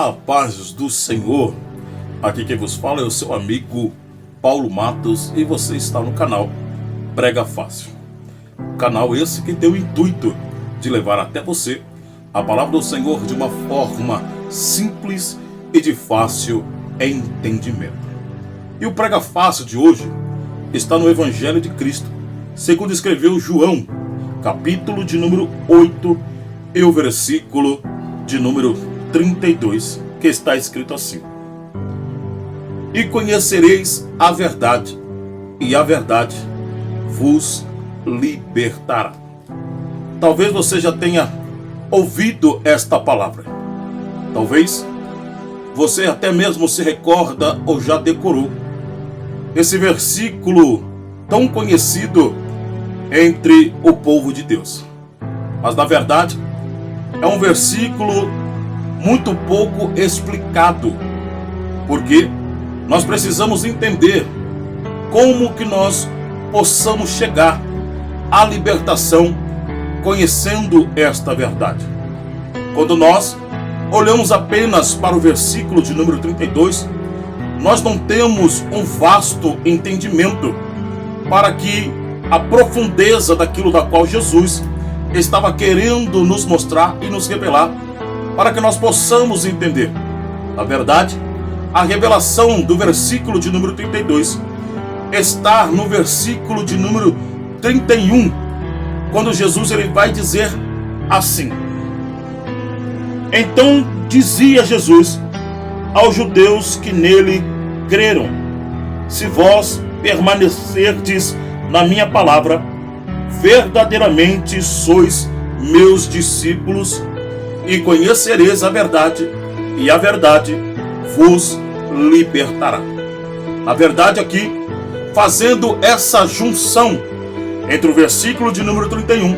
A paz do Senhor. Aqui quem vos fala é o seu amigo Paulo Matos e você está no canal Prega Fácil. Canal esse que tem o intuito de levar até você a palavra do Senhor de uma forma simples e de fácil entendimento. E o Prega Fácil de hoje está no Evangelho de Cristo, segundo escreveu João, capítulo de número 8 e o versículo de número 32, que está escrito assim: E conhecereis a verdade, e a verdade vos libertará. Talvez você já tenha ouvido esta palavra. Talvez você até mesmo se recorda ou já decorou esse versículo tão conhecido entre o povo de Deus. Mas na verdade é um versículo muito pouco explicado, porque nós precisamos entender como que nós possamos chegar à libertação conhecendo esta verdade. Quando nós olhamos apenas para o versículo de número 32, nós não temos um vasto entendimento para que a profundeza daquilo da qual Jesus estava querendo nos mostrar e nos revelar, para que nós possamos entender. Na verdade, a revelação do versículo de número 32 está no versículo de número 31, quando Jesus ele vai dizer assim: Então dizia Jesus aos judeus que nele creram: Se vós permanecerdes na minha palavra, verdadeiramente sois meus discípulos, e conhecereis a verdade, e a verdade vos libertará. Na verdade, aqui, fazendo essa junção entre o versículo de número 31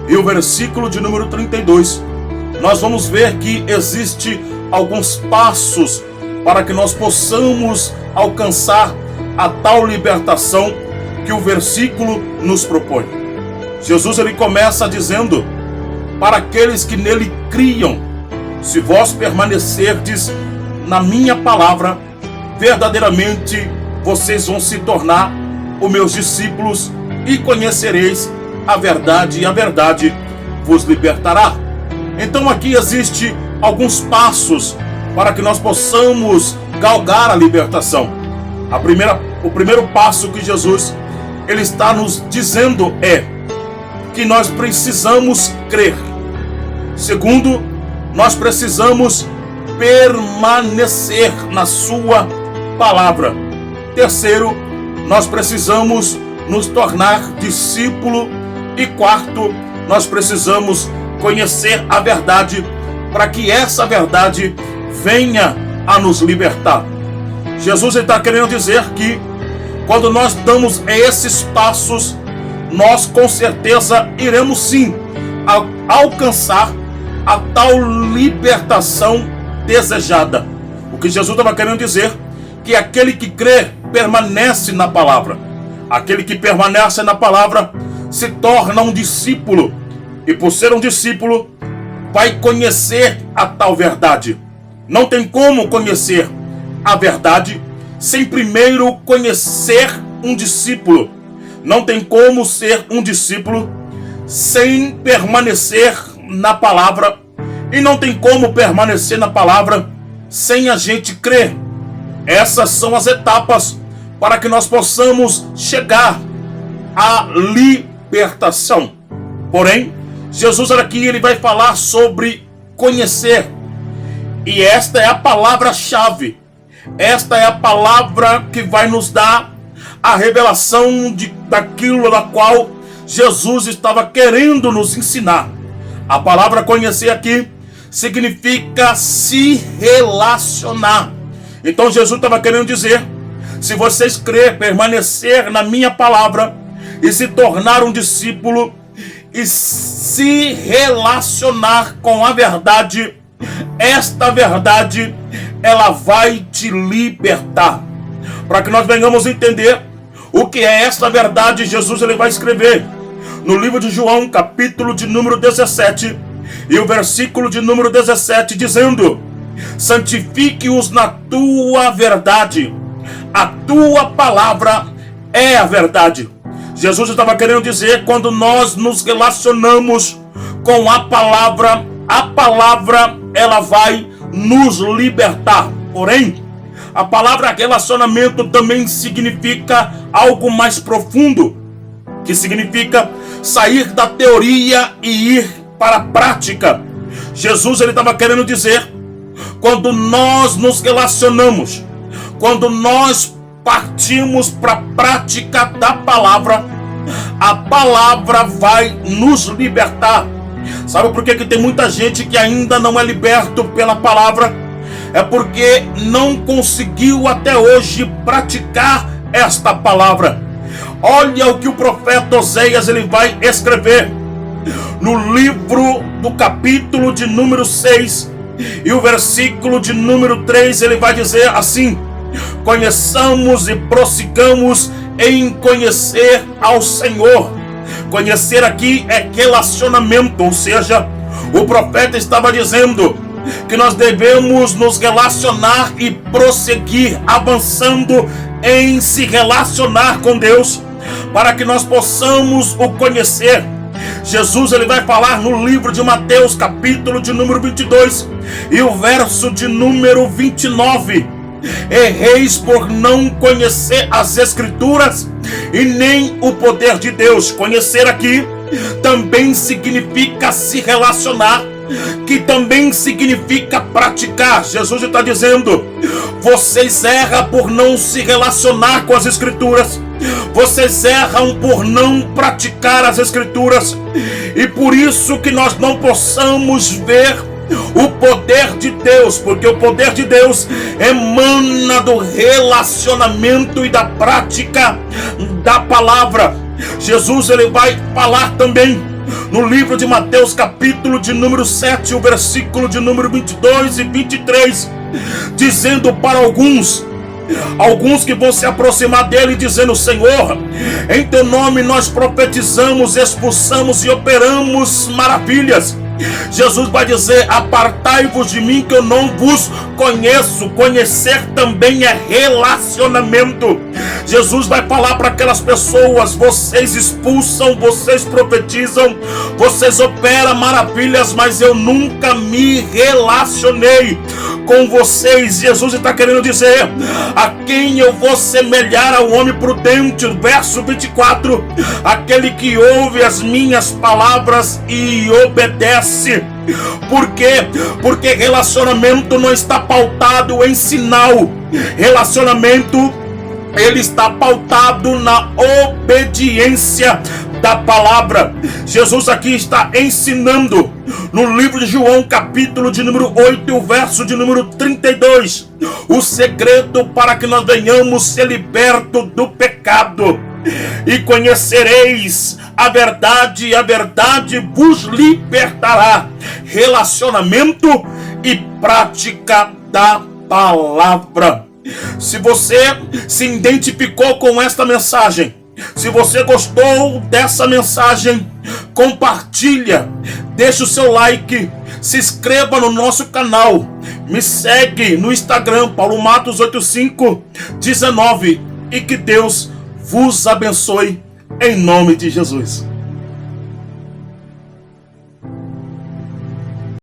e o versículo de número 32, nós vamos ver que existe alguns passos para que nós possamos alcançar a tal libertação que o versículo nos propõe. Jesus ele começa dizendo para aqueles que nele criam: Se vós permanecerdes na minha palavra, verdadeiramente vocês vão se tornar os meus discípulos e conhecereis a verdade, e a verdade vos libertará. Então aqui existe alguns passos para que nós possamos galgar a libertação. O primeiro passo que Jesus ele está nos dizendo é que nós precisamos crer. Segundo, nós precisamos permanecer na sua palavra. Terceiro, nós precisamos nos tornar discípulo. E quarto, nós precisamos conhecer a verdade, para que essa verdade venha a nos libertar. Jesus está querendo dizer que quando nós damos esses passos, nós com certeza iremos sim alcançar a tal libertação desejada. O que Jesus estava querendo dizer, que aquele que crê permanece na palavra. Aquele que permanece na palavra se torna um discípulo, e por ser um discípulo vai conhecer a tal verdade. Não tem como conhecer a verdade sem primeiro conhecer um discípulo. Não tem como ser um discípulo sem permanecer na palavra, e não tem como permanecer na palavra sem a gente crer. Essas são as etapas para que nós possamos chegar à libertação. Porém, Jesus aqui ele vai falar sobre conhecer, e esta é a palavra-chave. Esta é a palavra que vai nos dar a revelação daquilo da qual Jesus estava querendo nos ensinar. A palavra conhecer aqui significa se relacionar. Então Jesus estava querendo dizer: se vocês crer, permanecer na minha palavra e se tornar um discípulo e se relacionar com a verdade, esta verdade ela vai te libertar. Para que nós venhamos entender o que é esta verdade, Jesus ele vai escrever no livro de João, capítulo de número 17, e o versículo de número 17, dizendo: santifique-os na tua verdade. A tua palavra é a verdade. Jesus estava querendo dizer, quando nós nos relacionamos com a palavra ela vai nos libertar. Porém, a palavra relacionamento também significa algo mais profundo, que significa sair da teoria e ir para a prática. Jesus ele estava querendo dizer, quando nós nos relacionamos, quando nós partimos para a prática da palavra, a palavra vai nos libertar. Sabe por que tem muita gente que ainda não é liberto pela palavra? É porque não conseguiu até hoje praticar esta palavra. Olha o que o profeta Oséias ele vai escrever no livro do capítulo de número 6 e o versículo de número 3. Ele vai dizer assim: conheçamos e prossigamos em conhecer ao Senhor. Conhecer aqui é relacionamento, ou seja, o profeta estava dizendo que nós devemos nos relacionar e prosseguir avançando em se relacionar com Deus, para que nós possamos o conhecer. Jesus ele vai falar no livro de Mateus, capítulo de número 22 e o verso de número 29. Erreis por não conhecer as Escrituras e nem o poder de Deus. Conhecer aqui também significa se relacionar, que também significa praticar. Jesus está dizendo, vocês erram por não se relacionar com as Escrituras, vocês erram por não praticar as Escrituras, e por isso que nós não possamos ver o poder de Deus, porque o poder de Deus emana do relacionamento e da prática da palavra. Jesus ele vai falar também no livro de Mateus, capítulo de número 7, o versículo de número 22 e 23, dizendo para alguns que vão se aproximar dele, dizendo, Senhor, em teu nome nós profetizamos, expulsamos e operamos maravilhas. Jesus vai dizer, apartai-vos de mim que eu não vos conheço. Conhecer também é relacionamento. Jesus vai falar para aquelas pessoas, vocês expulsam, vocês profetizam, vocês operam maravilhas, mas eu nunca me relacionei com vocês. Jesus está querendo dizer, a quem eu vou semelhar ao homem prudente, verso 24, aquele que ouve as minhas palavras e obedece. Por quê? Porque relacionamento não está pautado em sinal. Relacionamento ele está pautado na obediência da palavra. Jesus aqui está ensinando no livro de João, capítulo de número 8, o verso de número 32, o segredo para que nós venhamos ser libertos do pecado. E conhecereis a verdade, e a verdade vos libertará. Relacionamento e prática da palavra. Se você se identificou com esta mensagem, se você gostou dessa mensagem, compartilha, deixa o seu like, se inscreva no nosso canal, me segue no Instagram, Paulo Matos 8519, e que Deus vos abençoe em nome de Jesus.